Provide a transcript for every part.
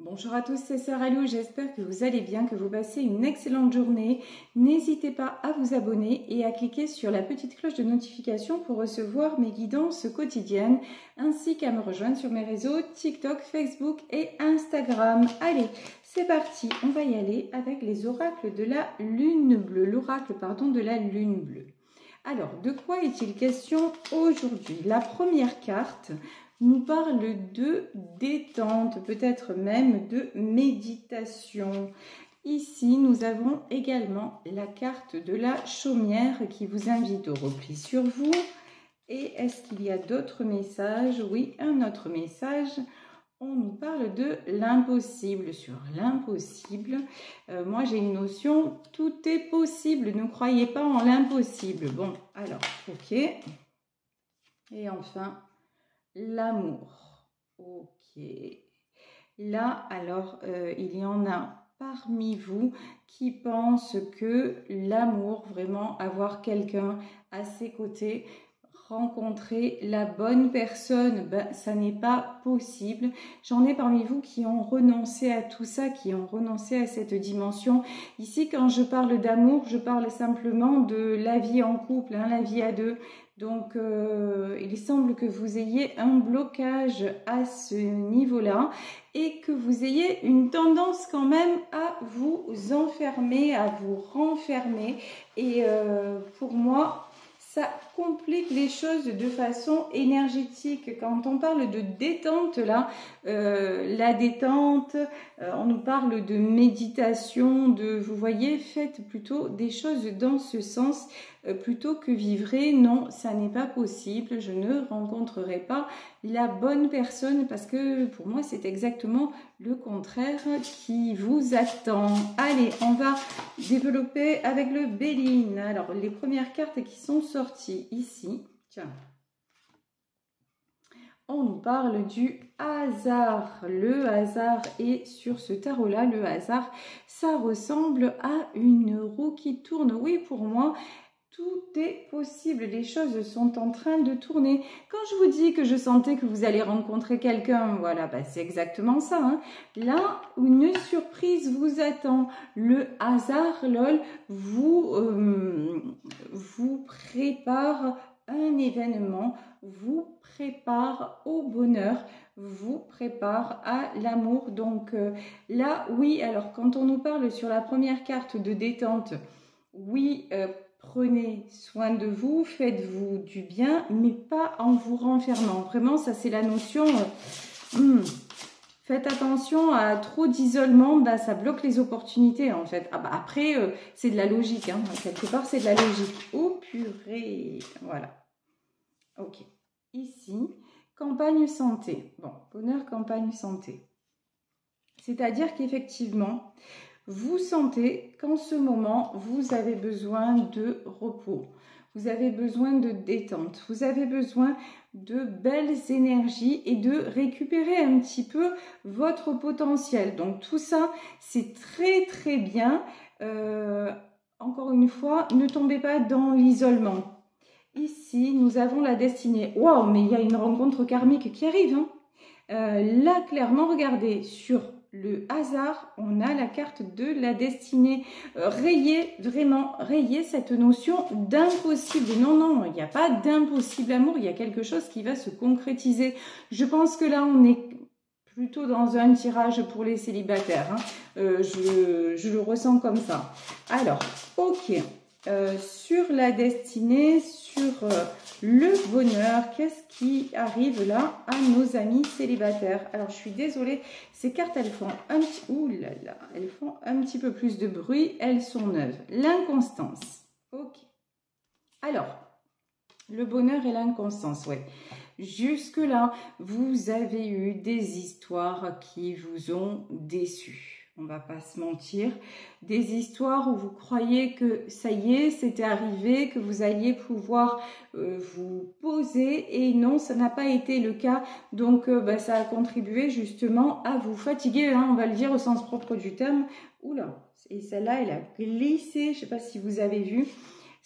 Bonjour à tous, c'est Sarah Lou, j'espère que vous allez bien, que vous passez une excellente journée. N'hésitez pas à vous abonner et à cliquer sur la petite cloche de notification pour recevoir mes guidances quotidiennes, ainsi qu'à me rejoindre sur mes réseaux TikTok, Facebook et Instagram. Allez, c'est parti, on va y aller avec les oracles de la lune bleue, l'oracle de la lune bleue. Alors, de quoi est-il question aujourd'hui? La première carte nous parle de détente, peut-être même de méditation. Ici, nous avons également la carte de la chaumière qui vous invite au repli sur vous. Et est-ce qu'il y a d'autres messages? Oui, un autre message. On nous parle de l'impossible. Sur l'impossible, moi j'ai une notion, tout est possible, ne croyez pas en l'impossible. Bon, alors, ok. Et enfin, l'amour. Ok. Là, alors, il y en a parmi vous qui pensent que l'amour, vraiment avoir quelqu'un à ses côtés, rencontrer la bonne personne, ben, ça n'est pas possible. J'en ai parmi vous qui ont renoncé à tout ça, qui ont renoncé à cette dimension. Ici, quand je parle d'amour, je parle simplement de la vie en couple, hein, la vie à deux. Donc, il semble que vous ayez un blocage à ce niveau-là et que vous ayez une tendance quand même à vous enfermer, à vous renfermer. Et pour moi, ça complique les choses de façon énergétique. Quand on parle de détente, là, la détente, on nous parle de méditation, vous voyez, faites plutôt des choses dans ce sens, plutôt que vivrez. Non, ça n'est pas possible, je ne rencontrerai pas la bonne personne parce que pour moi, c'est exactement le contraire qui vous attend. Allez, on va développer avec le Béline. Alors, les premières cartes qui sont sorties ici, tiens, on nous parle du hasard. Le hasard est sur ce tarot-là. Le hasard, ça ressemble à une roue qui tourne. Oui, pour moi, tout est possible, les choses sont en train de tourner. Quand je vous dis que je sentais que vous allez rencontrer quelqu'un, voilà, bah c'est exactement ça. Hein. Là, une surprise vous attend. Le hasard, lol, vous prépare un événement, vous prépare au bonheur, vous prépare à l'amour. Donc là, oui, alors quand on nous parle sur la première carte de détente, oui, prenez soin de vous, faites-vous du bien, mais pas en vous renfermant. Vraiment, ça c'est la notion. Faites attention à trop d'isolement, bah, ça bloque les opportunités en fait. Ah, bah, après, c'est de la logique, hein. Quelque part c'est de la logique. Oh purée, voilà. Ok. Ici, campagne santé. Bon, bonheur, campagne santé. C'est-à-dire qu'effectivement, vous sentez qu'en ce moment, vous avez besoin de repos, vous avez besoin de détente, vous avez besoin de belles énergies et de récupérer un petit peu votre potentiel. Donc tout ça, c'est très très bien. Encore une fois, ne tombez pas dans l'isolement. Ici, nous avons la destinée. Waouh, mais il y a une rencontre karmique qui arrive. Hein. Là, clairement, regardez, sur le hasard, on a la carte de la destinée. Rayez, vraiment, rayez cette notion d'impossible. Non, non, il n'y a pas d'impossible amour, il y a quelque chose qui va se concrétiser. Je pense que là, on est plutôt dans un tirage pour les célibataires. Hein. Je le ressens comme ça. Alors, ok. Sur la destinée, sur le bonheur, qu'est-ce qui arrive là à nos amis célibataires? Alors, je suis désolée, ces cartes, elles font elles font un petit peu plus de bruit, elles sont neuves. L'inconstance, ok. Alors, le bonheur et l'inconstance, ouais. Jusque-là, vous avez eu des histoires qui vous ont déçus. On va pas se mentir, des histoires où vous croyez que ça y est, c'était arrivé, que vous alliez pouvoir vous poser et non, ça n'a pas été le cas. Donc, ça a contribué justement à vous fatiguer, hein, on va le dire au sens propre du terme. Oula, et celle-là, elle a glissé, je ne sais pas si vous avez vu.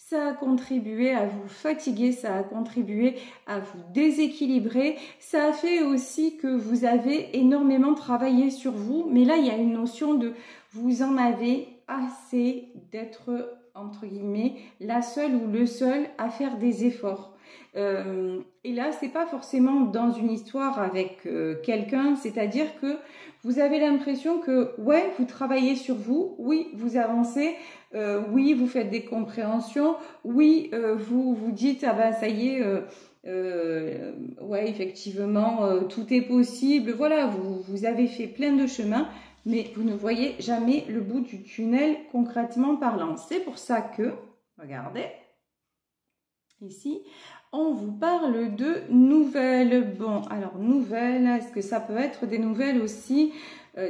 ça a contribué à vous fatiguer, ça a contribué à vous déséquilibrer. Ça a fait aussi que vous avez énormément travaillé sur vous. Mais là, il y a une notion de vous en avez assez d'être, entre guillemets, la seule ou le seul à faire des efforts. Et là, c'est pas forcément dans une histoire avec quelqu'un, c'est-à-dire que vous avez l'impression que, ouais, vous travaillez sur vous, oui, vous avancez, oui, vous faites des compréhensions, oui, vous vous dites, ah ben ça y est, ouais, effectivement, tout est possible, voilà, vous avez fait plein de chemins, mais vous ne voyez jamais le bout du tunnel concrètement parlant. C'est pour ça que, regardez, ici, on vous parle de nouvelles. Bon, alors nouvelles, est-ce que ça peut être des nouvelles aussi?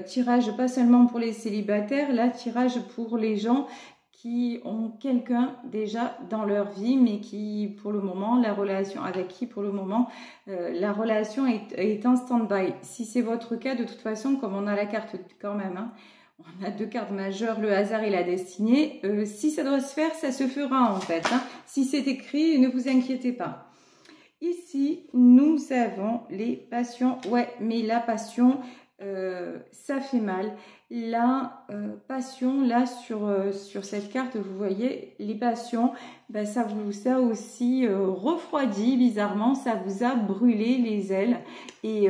Tirage pas seulement pour les célibataires, là, tirage pour les gens qui ont quelqu'un déjà dans leur vie, mais qui, pour le moment, la relation avec qui, pour le moment, la relation est en stand-by. Si c'est votre cas, de toute façon, comme on a la carte quand même, hein, on a deux cartes majeures, le hasard et la destinée. Si ça doit se faire, ça se fera en fait. Hein. Si c'est écrit, ne vous inquiétez pas. Ici, nous avons les passions. Ouais, mais la passion, ça fait mal. La passion, là, sur cette carte, vous voyez, les passions, ben, ça vous a aussi refroidi, bizarrement, ça vous a brûlé les ailes. Et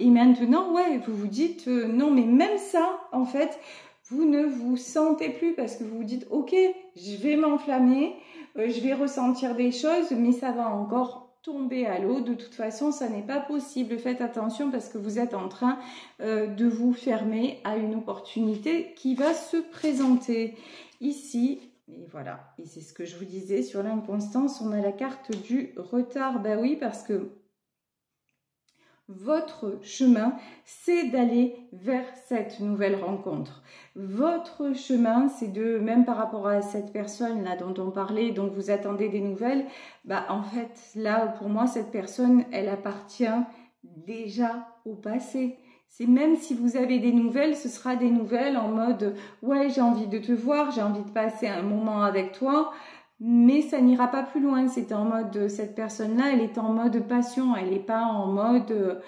maintenant, ouais, vous vous dites, non, mais même ça, en fait, vous ne vous sentez plus parce que vous vous dites, ok, je vais m'enflammer, je vais ressentir des choses, mais ça va encore tomber à l'eau. De toute façon, ça n'est pas possible. Faites attention parce que vous êtes en train de vous fermer à une opportunité qui va se présenter ici. Et voilà, et c'est ce que je vous disais sur l'inconstance, on a la carte du retard. Ben oui, parce que votre chemin, c'est d'aller vers cette nouvelle rencontre. Votre chemin, c'est de, même par rapport à cette personne-là dont on parlait, dont vous attendez des nouvelles, bah en fait, là, pour moi, cette personne, elle appartient déjà au passé. C'est même si vous avez des nouvelles, ce sera des nouvelles en mode « ouais, j'ai envie de te voir, j'ai envie de passer un moment avec toi ». Mais ça n'ira pas plus loin. C'est en mode, cette personne-là, elle est en mode passion. Elle n'est pas en mode,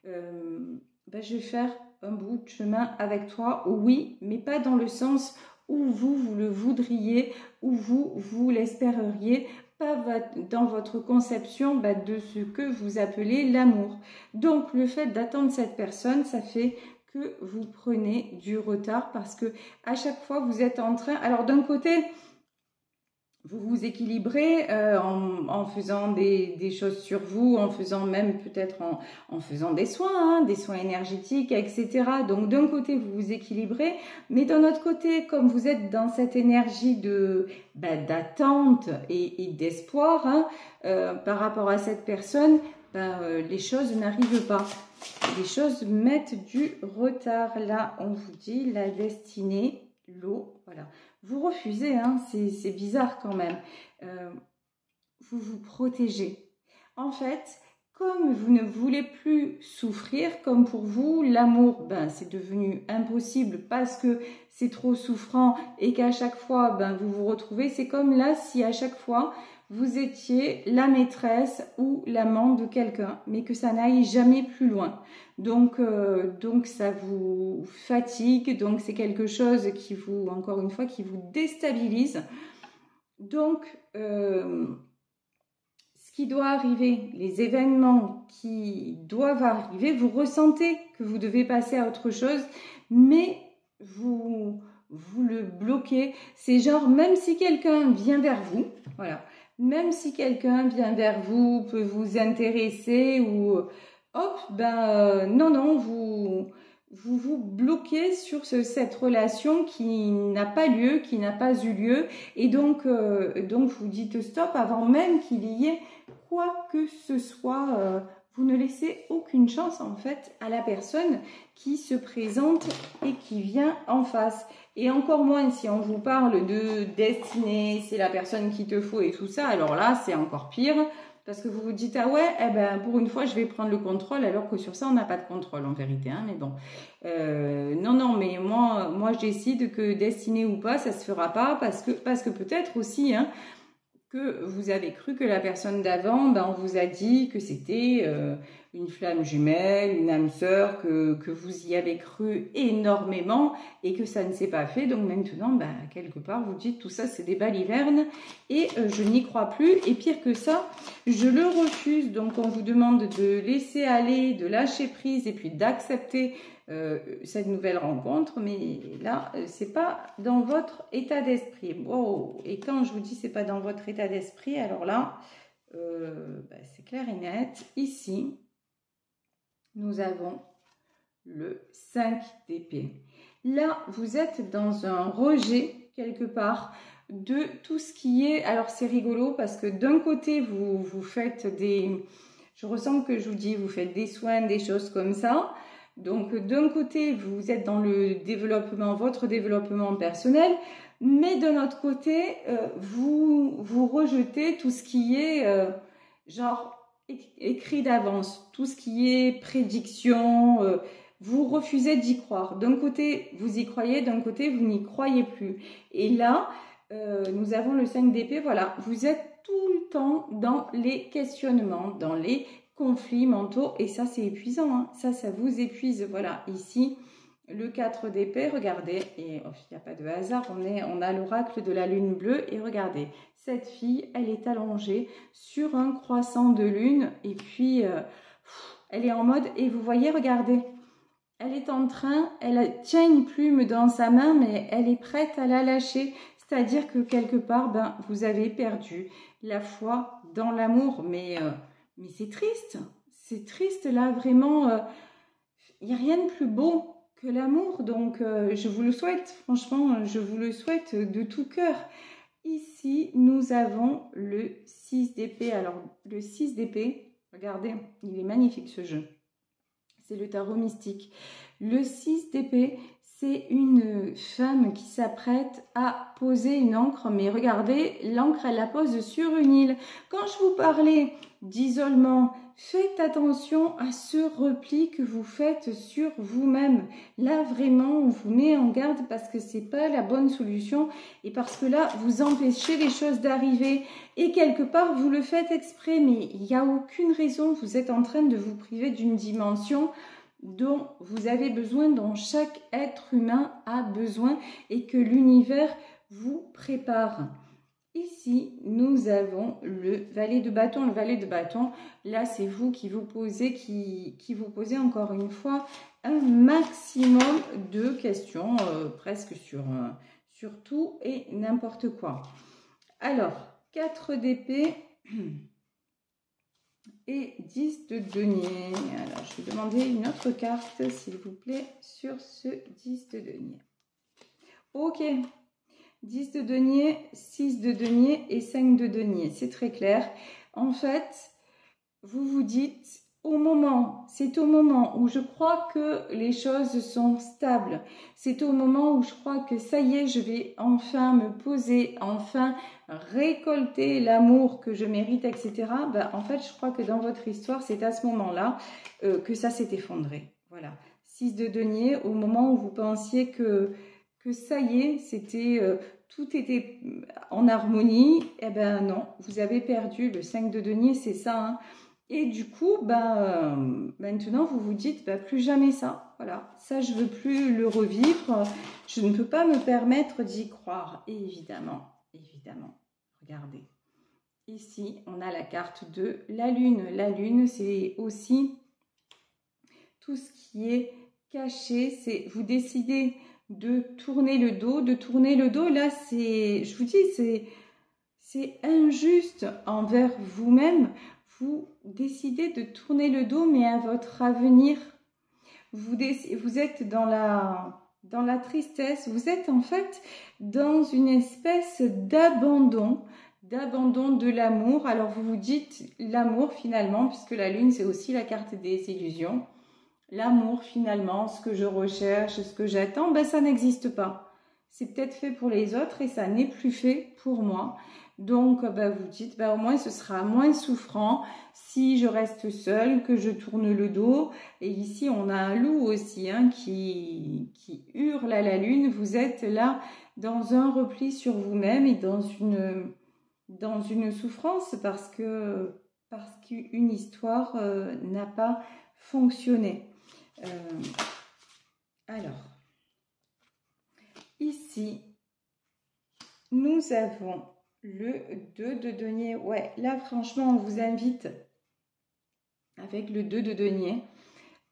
ben, je vais faire un bout de chemin avec toi. Oui, mais pas dans le sens où vous le voudriez, où vous l'espéreriez. Pas dans votre conception de ce que vous appelez l'amour. Donc, le fait d'attendre cette personne, ça fait que vous prenez du retard parce que à chaque fois, vous êtes en train... Alors, d'un côté... vous vous équilibrez en faisant des choses sur vous, en faisant même peut-être en faisant des soins énergétiques, etc. Donc d'un côté, vous vous équilibrez, mais d'un autre côté, comme vous êtes dans cette énergie d'attente et d'espoir par rapport à cette personne, les choses n'arrivent pas. Les choses mettent du retard. Là, on vous dit la destinée, l'eau, voilà. Vous refusez, hein, c'est bizarre quand même. Vous vous protégez. En fait, comme vous ne voulez plus souffrir, comme pour vous, l'amour, c'est devenu impossible parce que c'est trop souffrant et qu'à chaque fois, vous vous retrouvez. C'est comme là, si à chaque fois, vous étiez la maîtresse ou l'amant de quelqu'un, mais que ça n'aille jamais plus loin. Donc ça vous fatigue, donc c'est quelque chose qui vous, encore une fois, qui vous déstabilise. Donc, ce qui doit arriver, les événements qui doivent arriver, vous ressentez que vous devez passer à autre chose, mais vous le bloquez. C'est genre, même si quelqu'un vient vers vous, voilà, même si quelqu'un vient vers vous, peut vous intéresser ou hop, non, vous bloquez sur cette relation qui n'a pas lieu, qui n'a pas eu lieu, et donc vous dites stop avant même qu'il y ait quoi que ce soit. Vous ne laissez aucune chance en fait à la personne qui se présente et qui vient en face. Et encore moins si on vous parle de destinée, c'est la personne qu'il te faut et tout ça. Alors là, c'est encore pire parce que vous vous dites, ah ouais, pour une fois, je vais prendre le contrôle alors que sur ça, on n'a pas de contrôle en vérité. Hein, mais bon, non, mais moi, je décide que destinée ou pas, ça se fera pas parce que peut-être aussi, hein, que vous avez cru que la personne d'avant, ben, on vous a dit que c'était une flamme jumelle, une âme sœur, que vous y avez cru énormément et que ça ne s'est pas fait. Donc maintenant, ben, quelque part, vous dites tout ça, c'est des balivernes et je n'y crois plus. Et pire que ça, je le refuse. Donc on vous demande de laisser aller, de lâcher prise et puis d'accepter cette nouvelle rencontre, mais là, c'est pas dans votre état d'esprit. Wow. Et quand je vous dis c'est pas dans votre état d'esprit, alors là, c'est clair et net. Ici, nous avons le 5 d'épée. Là, vous êtes dans un rejet, quelque part, de tout ce qui est... Alors, c'est rigolo parce que d'un côté, vous faites des... Je ressens que je vous dis, vous faites des soins, des choses comme ça. Donc, d'un côté, vous êtes dans le développement, votre développement personnel, mais d'un autre côté, vous rejetez tout ce qui est genre écrit d'avance, tout ce qui est prédiction, vous refusez d'y croire. D'un côté, vous y croyez, d'un côté, vous n'y croyez plus. Et là, nous avons le 5 d'épée, voilà, vous êtes tout le temps dans les questionnements, dans les conflits mentaux, et ça c'est épuisant, hein. Ça vous épuise. Voilà, ici le 4 d'épée, regardez, et il n'y a pas de hasard, on a l'oracle de la lune bleue, et regardez, cette fille, elle est allongée sur un croissant de lune, et puis elle est en mode, et vous voyez, regardez, elle est en train, elle tient une plume dans sa main, mais elle est prête à la lâcher, c'est-à-dire que quelque part, ben, vous avez perdu la foi dans l'amour, mais c'est triste là, vraiment, il n'y a rien de plus beau que l'amour, donc je vous le souhaite, franchement, je vous le souhaite de tout cœur. Ici, nous avons le 6 d'épée, alors le 6 d'épée, regardez, il est magnifique ce jeu, c'est le tarot mystique. Le 6 d'épée, c'est une femme qui s'apprête à poser une ancre, mais regardez, l'encre, elle la pose sur une île. Quand je vous parlais d'isolement, faites attention à ce repli que vous faites sur vous-même. Là, vraiment, on vous met en garde parce que c'est pas la bonne solution et parce que là, vous empêchez les choses d'arriver et quelque part, vous le faites exprès, mais il n'y a aucune raison. Vous êtes en train de vous priver d'une dimension dont vous avez besoin, dont chaque être humain a besoin et que l'univers vous prépare. Ici, nous avons le valet de bâton. Le valet de bâton, là, c'est vous qui vous posez, qui vous posez encore une fois un maximum de questions, presque sur tout et n'importe quoi. Alors, 4 d'épée et 10 de denier. Alors, je vais demander une autre carte, s'il vous plaît, sur ce 10 de denier. Ok. 10 de denier, 6 de denier et 5 de denier. C'est très clair. En fait, vous vous dites, c'est au moment où je crois que les choses sont stables. C'est au moment où je crois que ça y est, je vais enfin me poser, enfin récolter l'amour que je mérite, etc. Ben, en fait, je crois que dans votre histoire, c'est à ce moment-là que ça s'est effondré. Voilà. 6 de denier, au moment où vous pensiez que ça y est, c'était tout était en harmonie, eh ben non, vous avez perdu. Le 5 de denier, c'est ça, hein. Et du coup, maintenant, vous vous dites, plus jamais ça. Voilà, ça, je veux plus le revivre. Je ne peux pas me permettre d'y croire. Et évidemment, regardez. Ici, on a la carte de la Lune. La Lune, c'est aussi tout ce qui est caché. C'est vous décidez de tourner le dos, là, c'est, je vous dis, c'est injuste envers vous-même. Vous décidez de tourner le dos, mais à votre avenir. Vous êtes dans la tristesse, vous êtes en fait dans une espèce d'abandon de l'amour. Alors vous vous dites l'amour finalement, puisque la Lune, c'est aussi la carte des illusions. L'amour, finalement, ce que je recherche, ce que j'attends, ça n'existe pas. C'est peut-être fait pour les autres et ça n'est plus fait pour moi. Donc, vous dites, au moins, ce sera moins souffrant si je reste seule, que je tourne le dos. Et ici, on a un loup aussi hein, qui hurle à la lune. Vous êtes là dans un repli sur vous-même et dans une dans une souffrance parce qu'une histoire n'a pas fonctionné. Alors, ici, nous avons le 2 de denier. Ouais, là, franchement, on vous invite, avec le 2 de denier,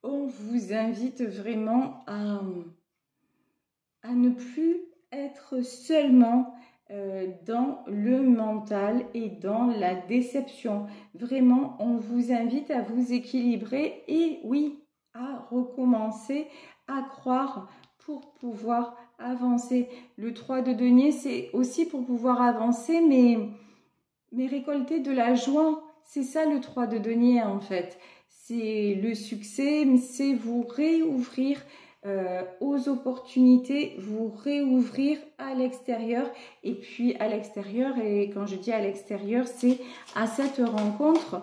on vous invite vraiment à ne plus être seulement dans le mental et dans la déception. Vraiment, on vous invite à vous équilibrer et oui, à recommencer, à croire pour pouvoir avancer. Le 3 de denier, c'est aussi pour pouvoir avancer, mais récolter de la joie. C'est ça le 3 de denier en fait. C'est le succès, c'est vous réouvrir aux opportunités, vous réouvrir à l'extérieur. Et puis à l'extérieur, et quand je dis à l'extérieur, c'est à cette rencontre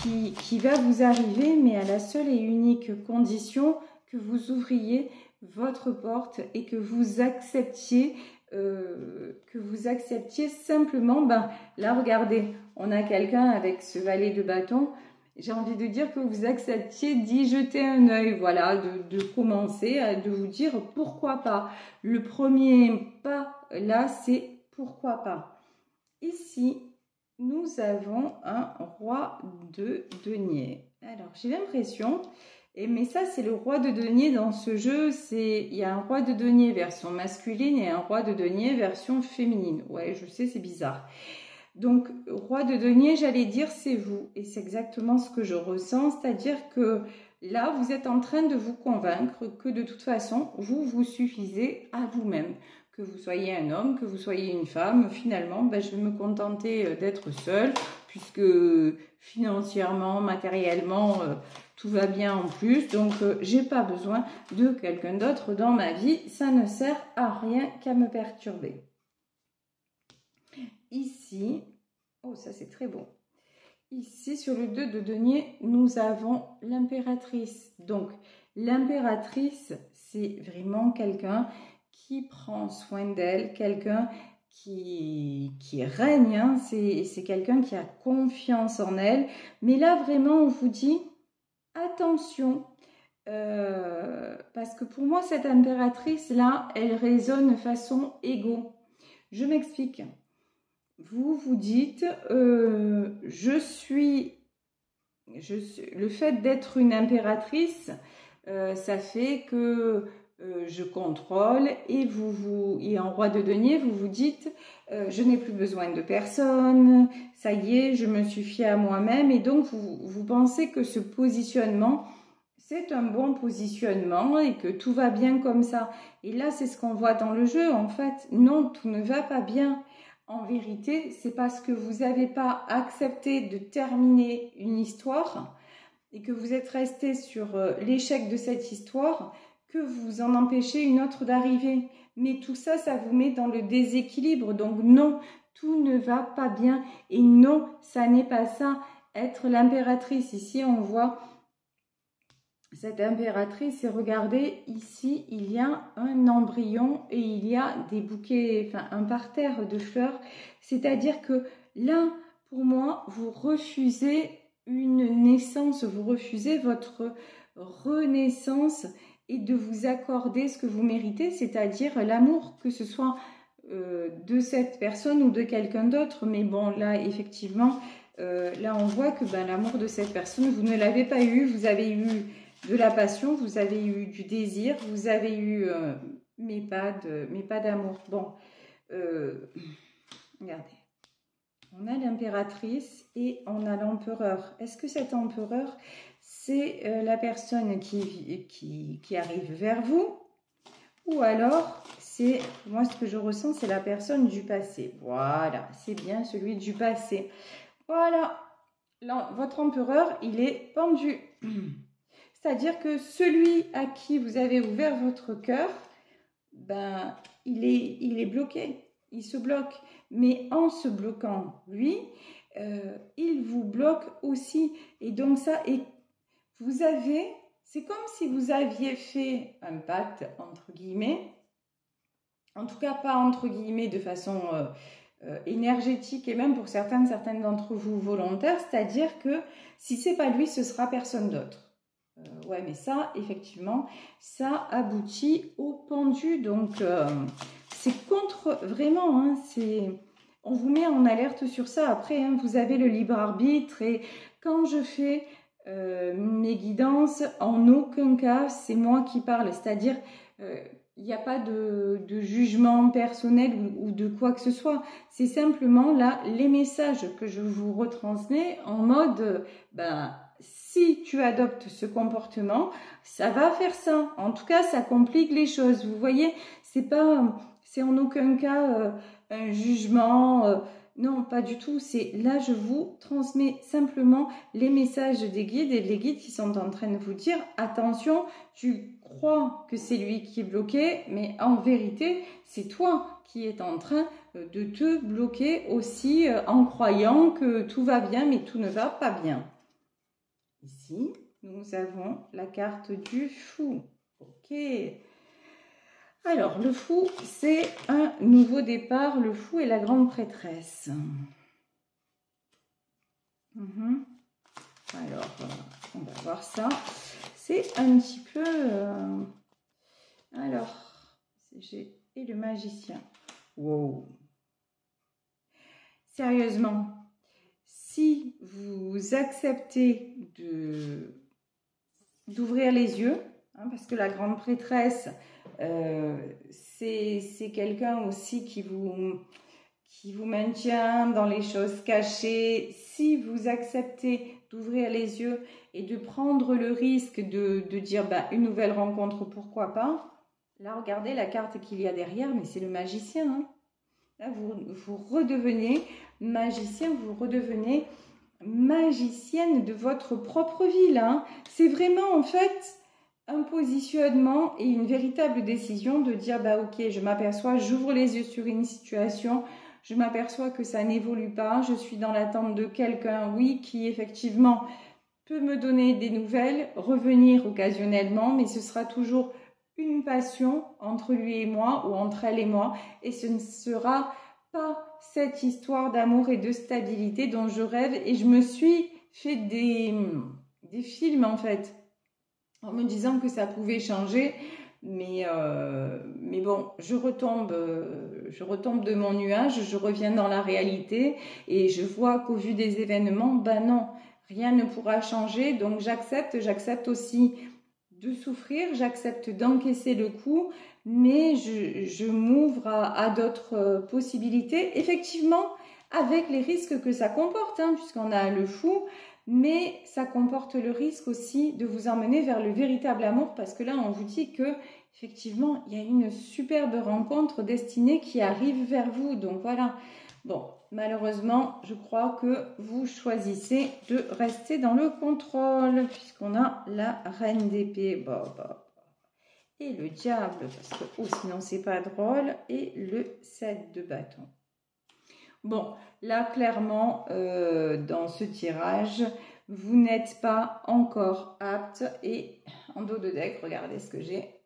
qui va vous arriver, mais à la seule et unique condition que vous ouvriez votre porte et que vous acceptiez simplement, là regardez, on a quelqu'un avec ce valet de bâton, j'ai envie de dire que vous acceptiez d'y jeter un œil, voilà, de commencer, de vous dire pourquoi pas. Le premier pas là, c'est pourquoi pas. Ici, nous avons un roi de denier. Alors, j'ai l'impression, mais ça c'est le roi de denier dans ce jeu, il y a un roi de denier version masculine et un roi de denier version féminine. Ouais, je sais, c'est bizarre. Donc, roi de denier, j'allais dire, c'est vous. Et c'est exactement ce que je ressens, c'est-à-dire que là, vous êtes en train de vous convaincre que de toute façon, vous vous suffisez à vous-même. Que vous soyez un homme, que vous soyez une femme, finalement, je vais me contenter d'être seule, puisque financièrement, matériellement, tout va bien en plus. Donc, j'ai pas besoin de quelqu'un d'autre dans ma vie. Ça ne sert à rien qu'à me perturber. Ici, oh ça c'est très bon. Ici sur le 2 de denier, nous avons l'impératrice. Donc l'impératrice, c'est vraiment quelqu'un qui prend soin d'elle, quelqu'un qui règne, hein. C'est quelqu'un qui a confiance en elle. Mais là vraiment on vous dit attention. Parce que pour moi cette impératrice là, elle résonne de façon égo. Je m'explique. Vous vous dites, le fait d'être une impératrice, ça fait que je contrôle et et en roi de denier, vous vous dites, je n'ai plus besoin de personne, ça y est, je me suffis à moi-même et donc vous pensez que ce positionnement, c'est un bon positionnement et que tout va bien comme ça. Et là, c'est ce qu'on voit dans le jeu, en fait. Non, tout ne va pas bien. En vérité, c'est parce que vous n'avez pas accepté de terminer une histoire et que vous êtes resté sur l'échec de cette histoire que vous en empêchez une autre d'arriver. Mais tout ça, ça vous met dans le déséquilibre. Donc non, tout ne va pas bien. Et non, ça n'est pas ça. Être l'impératrice, ici on voit cette impératrice, et regardez, ici, il y a un embryon et il y a des bouquets, enfin un parterre de fleurs. C'est-à-dire que là, pour moi, vous refusez une naissance, vous refusez votre renaissance et de vous accorder ce que vous méritez, c'est-à-dire l'amour, que ce soit de cette personne ou de quelqu'un d'autre. Mais bon, là, effectivement, là, on voit que l'amour de cette personne, vous ne l'avez pas eu, vous avez eu de la passion, vous avez eu du désir, vous avez eu, mais pas d'amour. Bon, regardez, on a l'impératrice et on a l'empereur. Est-ce que cet empereur, c'est la personne qui arrive vers vous? Ou alors, c'est, moi ce que je ressens, c'est la personne du passé. Voilà, c'est bien celui du passé. Voilà, là, votre empereur, il est pendu. C'est-à-dire que celui à qui vous avez ouvert votre cœur, il est bloqué, il se bloque. Mais en se bloquant, lui, il vous bloque aussi. Et donc ça, et vous avez, c'est comme si vous aviez fait un pacte, entre guillemets, en tout cas pas entre guillemets de façon énergétique et même pour certaines d'entre vous volontaire, c'est-à-dire que si c'est pas lui, ce sera personne d'autre. Ouais, mais ça, effectivement, ça aboutit au pendu. Donc, c'est contre, vraiment, hein, on vous met en alerte sur ça. Après, hein, vous avez le libre arbitre. Et quand je fais mes guidances, en aucun cas, c'est moi qui parle. C'est-à-dire, il n'y a pas de jugement personnel ou de quoi que ce soit. C'est simplement là, les messages que je vous retransmets en mode, si tu adoptes ce comportement, ça va faire ça. En tout cas, ça complique les choses. Vous voyez, c'est en aucun cas un jugement. Non, pas du tout. C'est là, je vous transmets simplement les messages des guides et les guides qui sont en train de vous dire attention, tu crois que c'est lui qui est bloqué, mais en vérité, c'est toi qui es en train de te bloquer aussi en croyant que tout va bien, mais tout ne va pas bien. Ici, nous avons la carte du fou. Ok. Alors, le fou, c'est un nouveau départ. Le fou est la grande prêtresse. Alors, on va voir ça. C'est un petit peu... Alors, et le magicien. Wow. Sérieusement, si vous acceptez d'ouvrir les yeux, hein, parce que la grande prêtresse, c'est quelqu'un aussi qui vous maintient dans les choses cachées. Si vous acceptez d'ouvrir les yeux et de prendre le risque de dire une nouvelle rencontre, pourquoi pas. Là, regardez la carte qu'il y a derrière, mais c'est le magicien. Hein. Là, vous redevenez magicien, vous redevenez magicienne de votre propre vie. Hein. C'est vraiment en fait un positionnement et une véritable décision de dire ok, je m'aperçois, j'ouvre les yeux sur une situation, je m'aperçois que ça n'évolue pas, je suis dans l'attente de quelqu'un, oui, qui effectivement peut me donner des nouvelles, revenir occasionnellement, mais ce sera toujours une passion entre lui et moi ou entre elle et moi, et ce ne sera pas cette histoire d'amour et de stabilité dont je rêve. Et je me suis fait des films en fait, en me disant que ça pouvait changer, mais bon, je retombe de mon nuage, je reviens dans la réalité et je vois qu'au vu des événements, non, rien ne pourra changer. Donc j'accepte aussi de souffrir, j'accepte d'encaisser le coup, mais je m'ouvre à d'autres possibilités, effectivement, avec les risques que ça comporte, hein, puisqu'on a le fou, mais ça comporte le risque aussi de vous emmener vers le véritable amour, parce que là, on vous dit que effectivement, il y a une superbe rencontre destinée qui arrive vers vous. Donc voilà. Bon, malheureusement, je crois que vous choisissez de rester dans le contrôle, puisqu'on a la reine d'épée. Et le diable, parce que sinon c'est pas drôle, et le 7 de bâton. Bon, là, clairement, dans ce tirage, vous n'êtes pas encore apte. Et en dos de deck, regardez ce que j'ai.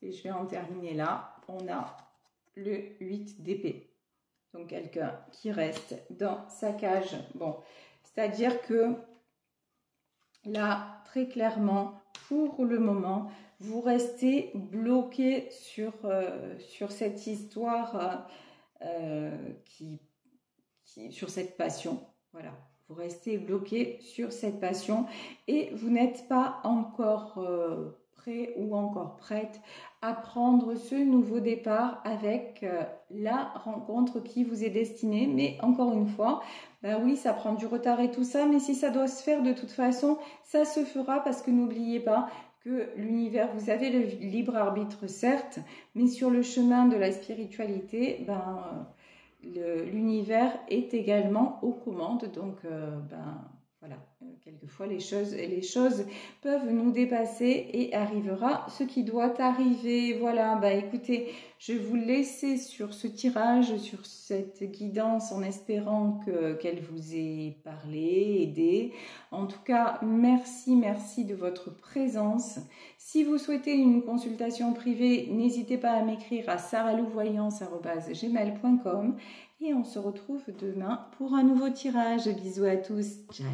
Et je vais en terminer là. On a le 8 d'épée. Donc, quelqu'un qui reste dans sa cage. Bon, c'est-à-dire que là, très clairement, pour le moment, vous restez bloqué sur cette histoire sur cette passion. Voilà, vous restez bloqué sur cette passion et vous n'êtes pas encore prêt ou encore prête à prendre ce nouveau départ avec la rencontre qui vous est destinée. Mais encore une fois, oui, ça prend du retard et tout ça, mais si ça doit se faire de toute façon, ça se fera, parce que n'oubliez pas que l'univers, vous avez le libre arbitre certes, mais sur le chemin de la spiritualité, l'univers est également aux commandes. Donc voilà, quelquefois les choses peuvent nous dépasser et arrivera ce qui doit arriver. Voilà, écoutez, je vais vous laisser sur ce tirage, sur cette guidance en espérant qu'elle vous ait parlé, aidé. En tout cas, merci de votre présence. Si vous souhaitez une consultation privée, n'hésitez pas à m'écrire à saralouvoyance@gmail.com et on se retrouve demain pour un nouveau tirage. Bisous à tous, ciao.